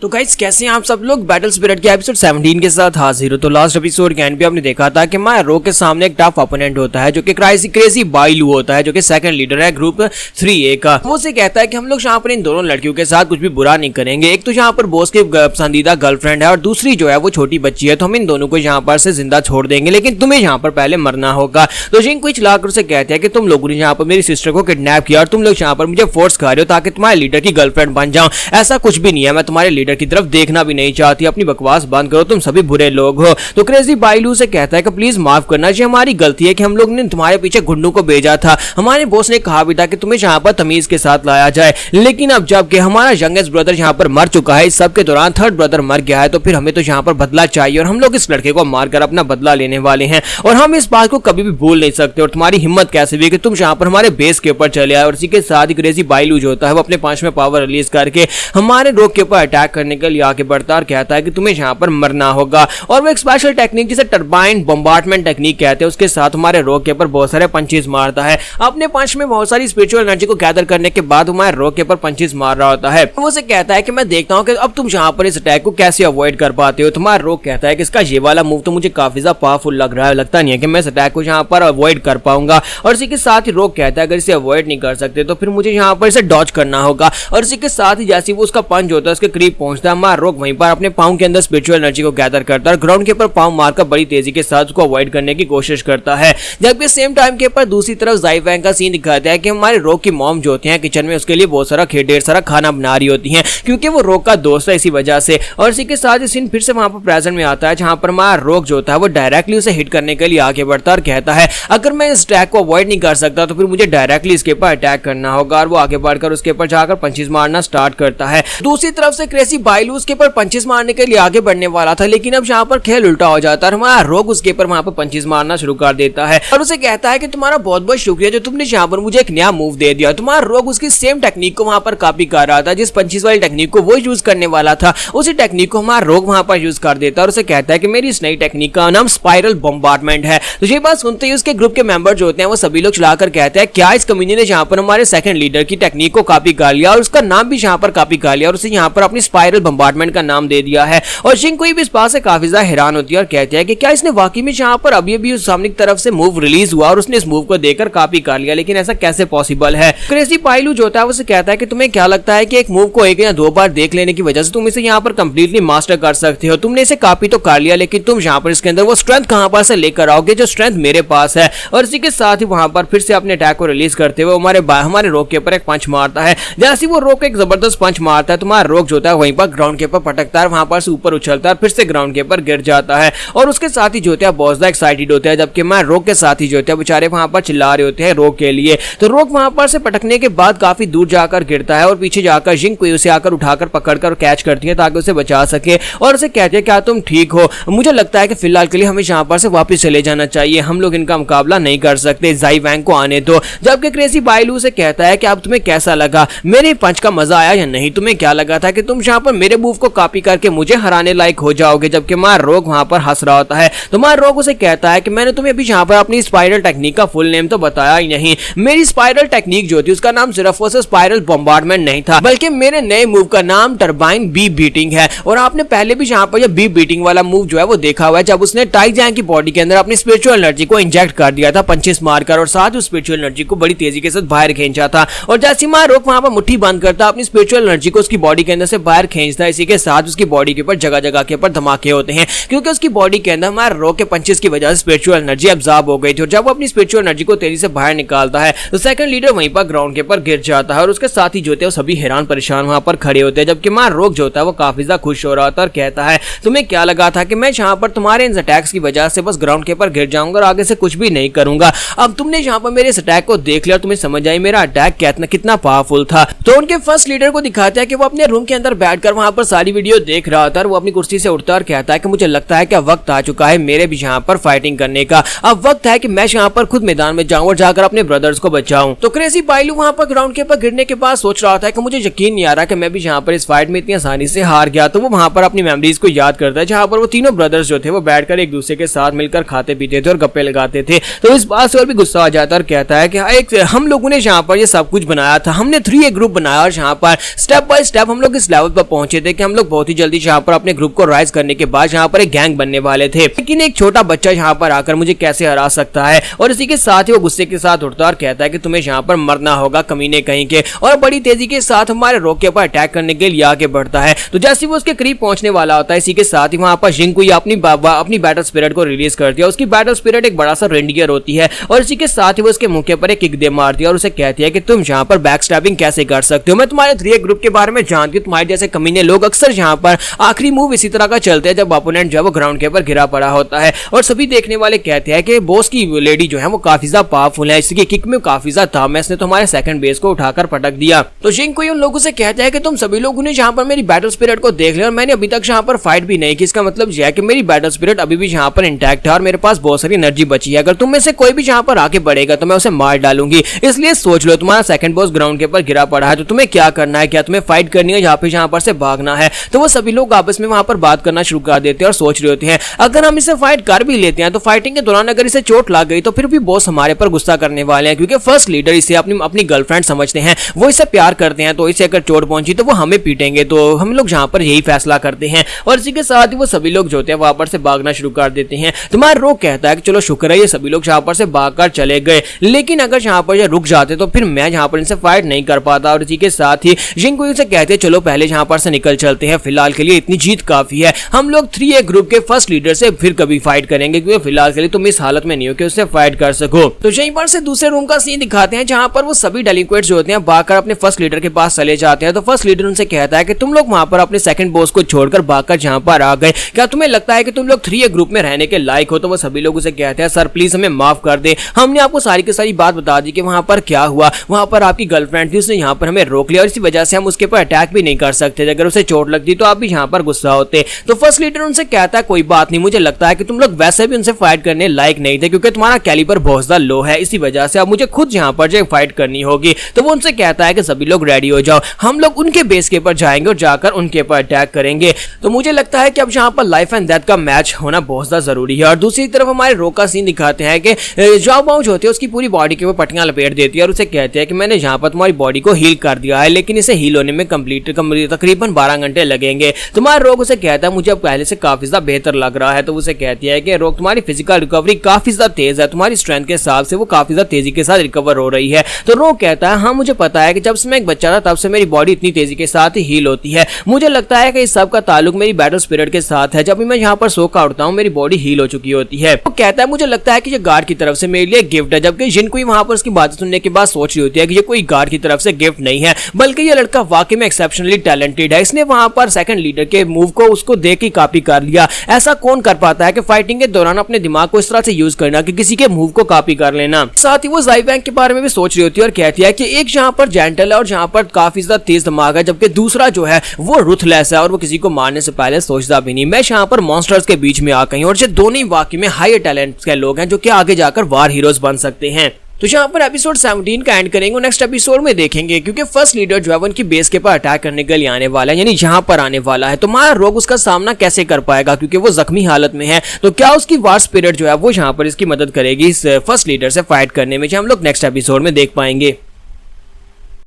तो गाइस कैसे हैं आप सब लोग। बैटल स्पिरिट के एपिसोड 17 के साथ हाजिर हो। तो लास्ट एपिसोड के एंड पे आपने देखा था कि माया रो के सामने एक टफ ओपोनेंट होता है जो कि क्रेजी बाइलू होता है, जो कि सेकंड लीडर है ग्रुप 3A का। वो से कहता है कि हम लोग यहाँ पर इन दोनों लड़कियों के साथ कुछ भी बुरा नहीं करेंगे। एक तो यहाँ पर बॉस की पसंदीदा गर्लफ्रेंड है और दूसरी जो है वो छोटी बच्ची है, तो हम इन दोनों को यहाँ पर से जिंदा छोड़ देंगे, लेकिन तुम्हें यहाँ पर पहले मरना होगा। तो जिंग कुछ लाकर उसे कहते हैं कि तुम लोगों ने यहाँ पर मेरी सिस्टर को किडनैप किया और तुम लोग यहाँ पर मुझे फोर्स कर रहे हो ताकि तुम्हारे लीडर की गर्लफ्रेंड बन जाऊं। ऐसा कुछ भी नहीं है, मैं तुम्हारे लीडर की तरफ देखना भी नहीं चाहती। अपनी बकवास बंद करो, तुम सभी बुरे लोग हो। तो क्रेजी बाइलू से कहता है कि प्लीज माफ करना, ये हमारी गलती है कि हम लोग ने तुम्हारे पीछे गुंडों को भेजा था। हमारे बॉस ने कहा भी था कि तुम्हें यहाँ पर तमीज के साथ लाया जाए, लेकिन अब जबकि हमारा यंगेस्ट ब्रदर यहाँ पर मर चुका है, इस सब के दौरान थर्ड ब्रदर मर गया है, तो फिर हमें तो यहाँ पर बदला चाहिए और हम लोग इस लड़के को मारकर अपना बदला लेने वाले हैं और हम इस बात को कभी भी भूल नहीं सकते। और तुम्हारी हिम्मत कैसे भी कि तुम यहाँ पर हमारे बेस के ऊपर चले आए। और इसी के साथ ही क्रेजी बाइलू जो होता है वो अपने 5वें पावर रिलीज करके हमारे रोग के ऊपर अटैक करने के लिए आगे बढ़ता और कहता है कि तुम्हें यहाँ पर मरना होगा। और वो एक स्पेशल टेक्निक जिसे टर्बाइन बम्बार्डमेंट टेक्निक कहते हैं, उसके साथ हमारे रोग के ऊपर बहुत सारे पंचेस मारता है। अपने पंच में बहुत सारी स्पिरिचुअल एनर्जी को गैदर करने के बाद हमारे रोग के ऊपर पंचेस मार रहा होता है। वो से कहता है कि मैं देखता हूँ कि अब तुम यहाँ पर इस अटैक को कैसे अवॉइड कर पाते हो। तुम्हारा रोग कहता है कि इसका ये वाला मूव तो मुझे काफी ज्यादा पावरफुल लग रहा है, लगता नहीं है कि मैं इस अटैक को यहाँ पर अवॉइड कर पाऊंगा। और इसी के साथ ही रोग कहता है अगर इसे अवॉइड नहीं कर सकते तो फिर मुझे यहाँ पर इसे डॉज करना होगा। और इसी के साथ ही जैसे वो उसका पंच होता है उसके करीब पहुंचता है, हमारा रोग वहीं पर अपने पाँव के अंदर स्पिरिचुअल एनर्जी को गैदर करता है और ग्राउंड के ऊपर पाँव मारकर बड़ी तेजी के साथ उसको अवॉइड करने की कोशिश करता है। जबकि सेम टाइम के ऊपर दूसरी तरफ ज़ाई वैंग का सीन दिखाता है कि हमारे रोग की मॉम जो होती हैं किचन में उसके लिए बहुत सारा ढेर सारा खाना बना रही होती हैं, क्योंकि वो रोग का दोस्त है इसी वजह से। और इसी के साथ ही सीन फिर से वहां पर प्रेजेंट में आता है जहां पर हमारा रोग जो होता है वो डायरेक्टली उसे हिट करने के लिए आगे बढ़ता है और कहता है अगर मैं इस अटैक को अवॉइड नहीं कर सकता तो फिर मुझे डायरेक्टली इसके ऊपर अटैक करना होगा। और वो आगे बढ़कर उसके ऊपर जाकर पंचेस मारना स्टार्ट करता है। दूसरी तरफ से क्रेजी बाइलू उसके ऊपर पंचेस मारने के लिए आगे बढ़ने वाला था, लेकिन अब यहाँ पर खेल उल्टा हो जाता है। हमारा रोग उसके ऊपर वहां पर पंचेस मारना शुरू कर देता है और उसे कहता है कि तुम्हारा बहुत बहुत शुक्रिया जो तुमने यहाँ पर मुझे एक नया मूव दे दिया। तुम्हारा रोग उसकी सेम टेक्निक को वहां पर कॉपी कर रहा था, जिस पंचेस वाली टेक्निक को वो यूज करने वाला था उसी टेक्निक को हमारा रोग वहां पर यूज कर देता है और उसे कहता है कि मेरी इस नई टेक्निक का नाम स्पाइरल बम्बार्डमेंट है। तो ये बात सुनते ही उसके ग्रुप के मेंबर जो होते हैं वो सभी लोग चलाकर कहते हैं क्या इस कम्युनिटी ने यहाँ पर हमारे सेकंड लीडर की टेक्निक को कॉपी कर लिया और उसका नाम भी यहाँ पर कॉपी कर लिया और उसे यहाँ पर अपनी स्पाइरल बम्बार्डमेंट का नाम दे दिया है। और शिंग कोई भी इस बात से काफी ज्यादा हैरान होती है और कहते हैं कि क्या इसने वाकई में यहाँ पर अभी उस सामने की तरफ से मूव रिलीज हुआ और उसने इस मूव को देखकर कॉपी कर लिया, लेकिन ऐसा कैसे पॉसिबल है। क्रेजी बाइलू जो होता है उसे कहता है कि तुम्हें क्या लगता है कि एक मूव को एक या दो बार देख लेने की वजह से तुम इसे यहाँ पर कंप्लीटली मास्टर कर सकते हो। तुमने इसे कॉपी तो कर लिया, लेकिन तुम यहाँ पर इसके अंदर वो स्ट्रेंथ कहां पर से लेकर आओगे जो स्ट्रेंथ मेरे पास है। और इसी के साथ ही वहां पर फिर से अपने अटैक को रिलीज करते हुए हमारे रोग के ऊपर एक पंच मारता है। जैसे वो रोग एक जबरदस्त पंच मारता है तुम्हारा रोग जो होता है वहीं पर ग्राउंड के ऊपर पटकता है, वहां पर से ऊपर उछलता है, फिर से ग्राउंड के ऊपर गिर जाता है। और उसके साथ ही जो होता है बहुत ज्यादा एक्साइटेड होते हैं, जबकि मैं रोग के साथ ही जो होते हैं बेचारे वहां पर चिल्ला रहे होते हैं रोग के लिए। तो रोग वहां पर से पटकने के बाद काफी दूर जाकर गिरता है और पीछे जाकर जिंग कोई उसे आकर उठाकर पकड़कर कैच करती है ताकि उसे बचा सके और उसे कहते हैं क्या तुम ठीक हो, मुझे लगता है कि फिलहाल के लिए हमें यहाँ पर से वापस चले जाना चाहिए, हम लोग इनका मुकाबला नहीं कर सकते, ज़ाई वैंग को आने दो। जबकि क्रेजी बाइलू से कहता है कि अब तुम्हें कैसा लगा, मेरे पंच का मजा आया या नहीं, तुम्हें क्या लगा था कि तुम यहाँ पर मेरे मूव को कॉपी करके मुझे हराने लायक हो जाओगे। जबकि हमारा रोग वहां पर हंस रहा होता है। तुम्हारा रोग उसे कहता है कि मैंने तुम्हें अभी यहाँ पर अपनी स्पाइरल टेक्निक का फुल नेम तो बताया ही नहीं। मेरी स्पाइरल टेक्निक जो थी उसका नाम सिर्फ और सिर्फ स्पाइरल बम्बार्डमेंट नहीं था, बल्कि मेरे नए मूव का नाम टर्बाइन बी बीटिंग है। और आपने पहले भी यहाँ पर यह बी बीटिंग वाला मूव जो है वो देखा हुआ है, जब उसने टाई जैंग की बॉडी के अंदर अपनी स्पिरिचुअल एनर्जी को इंजेक्ट कर दिया था पंचेस मारकर और साथ ही स्पिरिचुअल एनर्जी को बड़ी तेजी के साथ बाहर खींचा था। और जैसे हमारा रोग वहां पर मुट्ठी बंद करता अपनी स्पिरिचुअल एनर्जी को उसकी बॉडी के अंदर से बाहर खींचता है, इसी के साथ उसकी बॉडी के ऊपर जगह जगह के ऊपर धमाके होते हैं, क्योंकि उसकी बॉडी के अंदर हमारे रोग के पंचेस की वजह से स्पिरिचुअल एनर्जी अब्सॉर्ब हो गई थी। और जब वो अपनी स्पिरिचुअल एनर्जी को तेजी से बाहर निकालता है तो सेकंड लीडर वहीं पर ग्राउंड के ऊपर गिर जाता है और उसके साथ ही जो होते हैं सभी हैरान परेशान वहां पर खड़े होते हैं। जबकि हमारा रोग जो होता है वो काफी ज्यादा खुश हो रहा था और कहता है तुम्हें क्या लगा था कि मैं यहाँ पर तुम्हारे इन अटैक्स की वजह से बस ग्राउंड के ऊपर गिर जाऊंगा और आगे से कुछ भी नहीं करूंगा। अब तुमने यहाँ पर मेरे इस अटैक को देख लिया और तुम्हें समझ आई मेरा अटैक कितना पावरफुल था। तो उनके फर्स्ट लीडर को दिखाता है कि वो अपने रूम के अंदर बैठकर वहां पर सारी वीडियो देख रहा था और वो अपनी कुर्सी से उठता और कहता है कि मुझे लगता है कि अब वक्त आ चुका है मेरे भी यहाँ पर फाइटिंग करने का, अब वक्त है कि मैं यहाँ पर खुद मैदान में जाऊं और जाकर अपने ब्रदर्स को बचाऊं। तो क्रेजी बाइलू वहां पर ग्राउंड के ऊपर गिरने के बाद सोच रहा था कि मुझे यकीन नहीं आ रहा कि मैं भी यहाँ पर इस फाइट में इतनी आसानी से हार गया। तो वो वहां पर अपनी मेमोरीज को याद करता है जहां पर वो तीनों ब्रदर्स जो थे वो बैठकर एक दूसरे के साथ मिलकर खाते पीते थे और गप्पे लगाते थे। तो इस बात से और भी गुस्सा आ जाता है और कहता है कि हम लोगों ने यहाँ पर ये सब कुछ बनाया था, हमने 3A ग्रुप बनाया और यहाँ पर स्टेप बाय स्टेप हम लोग इस लेवल पर पहुंचे थे कि हम लोग बहुत ही जल्दी यहाँ पर अपने ग्रुप को राइज करने के बाद यहाँ पर एक गैंग बनने वाले थे, लेकिन एक छोटा बच्चा यहाँ पर आकर मुझे कैसे हरा सकता है। और इसी के साथ ही वो गुस्से के साथ उठता है और कहता है कि तुम्हें यहाँ पर मरना होगा कमीने कहीं के, और बड़ी तेजी के साथ हमारे रॉक के ऊपर अटैक करने के लिए आगे बढ़ता है। तो जैसे वो उसके करीब पहुंचने वाला होता है, इसी के साथ ही वहां पर जिंकुई अपनी बैटल स्पिरिट को रिलीज करती है। उसकी बैटल स्पिरिट एक बड़ा सा रेंडियर होती है और इसी के साथ ही वो उसके मुंह के ऊपर एक किक दे मारती है और उसे कहती है कि तुम यहाँ पर बैक स्टैबिंग कैसे कर सकते हो, मैं तुम्हारे 3A ग्रुप के बारे में जानती हूँ, तुम्हारे जैसे कमीने लोग अक्सर यहाँ पर आखिरी मूव इसी तरह का चलते हैं जब अपोनेंट जो है वो ग्राउंड के ऊपर गिरा पड़ा होता है। और सभी देखने वाले कहते हैं कि बॉस की लेडी जो है वो काफी ज्यादा पावरफुल है, इसकी किक में काफी ज्यादा था, इसने तो हमारे सेकंड बेस को उठाकर पटक दिया। तो जिंकुई उन लोगों से कहता है कि तुम सभी लोगों ने यहाँ पर मेरी बैटल स्पिरिट को देख लिया और मैंने अभी तक यहाँ पर फाइट भी नहीं की, इसका मतलब यह है कि मेरी बैटल स्पिरिट अभी भी यहाँ पर इंटैक्ट है और मेरे पास बहुत सारी एनर्जी बची है। अगर तुम में से कोई भी यहाँ पर आगे बढ़ेगा तो मैं उसे मार डालूंगी, इसलिए सोच लो तुम्हारा सेकंड बॉस ग्राउंड के ऊपर गिरा पड़ा है, तो तुम्हें क्या करना है, क्या तुम्हें फाइट करनी है यहाँ पर से भागना है। तो वो सभी लोग आपस में वहां पर बात करना शुरू कर देते हैं और सोच रहे होते हैं अगर हम इसे फाइट कर भी लेते हैं तो फाइटिंग के दौरान अगर इसे चोट लग गई तो फिर भी बॉस हमारे पर गुस्सा करने वाले हैं, क्योंकि फर्स्ट लीडर इसे अपनी गर्लफ्रेंड समझते हैं, वो इसे प्यार करते हैं, तो इसे अगर चोट पहुंची तो वो हमें पीटेंगे। तो हम लोग यहाँ पर यही फैसला करते हैं और इसी के साथ ही वो सभी लोग जो होते हैं वहां पर से भागना शुरू कर देते हैं। तुम्हारा रोक कहता है कि चलो शुक्र है ये सभी लोग यहाँ पर से भागकर चले गए, लेकिन अगर यहाँ पर ये रुक जाते तो फिर मैं यहाँ पर इनसे फाइट नहीं कर पाता। और इसी के साथ ही जिंकुई से कहते हैं चलो पहले यहाँ पर से निकल चलते हैं, फिलहाल के लिए इतनी जीत काफी है, हम लोग 3A ग्रुप के फर्स्ट लीडर से फिर कभी फाइट करेंगे, क्योंकि फिलहाल के लिए तुम इस हालत में नहीं हो कि उससे फाइट कर सको। तो यहीं पर से दूसरे रूम का सीन दिखाते हैं जहां पर वो सभी डेलिक्वेट्स जो होते हैं भागकर अपने फर्स्ट लीडर के पास चले जाते हैं। तो फर्स्ट लीडर उनसे कहता है कि तुम लोग वहां पर अपने सेकंड बॉस को छोड़कर भागकर जहां पर आ गए, क्या तुम्हें लगता है कि तुम लोग 3A ग्रुप में रहने के लायक हो? तो वो सभी लोग उसे कहते हैं सर प्लीज हमें माफ कर दे, हमने आपको सारी की सारी बात बता दी कि वहां पर क्या हुआ, वहां पर आपकी गर्लफ्रेंड थी, उसने यहाँ पर हमें रोक लिया और इसी वजह से हम उसके ऊपर अटैक भी नहीं कर सकते, अगर उसे चोट लगती तो आप भी यहाँ पर गुस्सा होते। तो फर्स्ट लीडर उनसे कहता है कोई बात नहीं, मुझे लगता है कि तुम लोग वैसे भी उनसे फाइट करने लायक नहीं थे, क्योंकि तुम्हारा कैलिबर बहुत ज्यादा लो है, इसी वजह से अब मुझे खुद यहाँ पर जो फाइट करनी होगी। तो वो उनसे कहता है कि सभी लोग रेडी हो जाओ, हम लोग उनके बेस के ऊपर जाएंगे और जाकर उनके ऊपर अटैक करेंगे। तो मुझे लगता है कि अब यहाँ पर लाइफ एंड डेथ का मैच होना बहुत ज्यादा जरूरी है। और दूसरी तरफ हमारे रोक का सीन दिखाते हैं कि जाओ बाओ जो होती है उसकी पूरी बॉडी के ऊपर पट्टियां लपेट देती है और उसे कहते हैं कि मैंने यहाँ पर तुम्हारी बॉडी को हील कर दिया है, लेकिन इसे हील होने में तकरीबन 12 घंटे लगेंगे। तुम्हारा रोग उसे कहता है मुझे अब पहले से काफी ज्यादा बेहतर लग रहा है। तो उसे कहती है कि रोग तुम्हारी फिजिकल रिकवरी काफी ज्यादा तेज है, तुम्हारी स्ट्रेंथ के हिसाब से वो काफी ज्यादा तेजी के साथ रिकवर हो रही है। तो रोग कहता है हाँ मुझे पता है कि जब से मैं एक बच्चा था तब से मेरी बॉडी इतनी तेजी के साथ ही हील होती है, मुझे लगता है कि इस सब का ताल्लुक मेरी बैटल स्पिरिट के साथ है, जब भी मैं यहाँ पर सो का उठता हूँ मेरी बॉडी हील हो चुकी होती है। वो कहता है मुझे लगता है कि ये गार्ड की तरफ से मेरे लिए गिफ्ट है, जबकि जिनकोई वहां पर उसकी बातें सुनने के बाद सोच रही होती है कि ये कोई गार्ड की तरफ से गिफ्ट नहीं है, बल्कि ये लड़का वाकई में एक्सेप्शनली टैलेंटेड है, इसने वहां पर सेकंड लीडर के मूव को उसको देख के कॉपी कर लिया। ऐसा कौन कर पाता है कि फाइटिंग के दौरान अपने दिमाग को इस तरह से यूज करना कि किसी के मूव को कॉपी कर लेना। साथ ही वो ज़ाई वैंग के बारे में भी सोच रही होती है और कहती है कि एक यहाँ पर जेंटल है और जहाँ पर काफी ज्यादा तेज दिमाग है, जबकि दूसरा जो है वो रुथलेस है और वो किसी को मारने से पहले सोचता भी नहीं। मैं यहाँ पर मॉन्स्टर्स के बीच में आ गई और ये दोनों ही वाकई में हाई टैलेंट के लोग हैं जो कि आगे जाकर वार हीरोज बन सकते हैं। तो यहाँ पर एपिसोड 17 का एंड करेंगे, नेक्स्ट एपिसोड में देखेंगे क्योंकि फर्स्ट लीडर जो है उनकी बेस के पर अटैक करने के लिए आने वाला है, यानी यहाँ पर आने वाला है। तो मारा रोग उसका सामना कैसे कर पाएगा क्योंकि वो जख्मी हालत में है, तो क्या उसकी वार स्पिरिट जो है वो यहाँ पर इसकी मदद करेगी इस फर्स्ट लीडर से फाइट करने में, जो हम लोग नेक्स्ट एपिसोड में देख पाएंगे।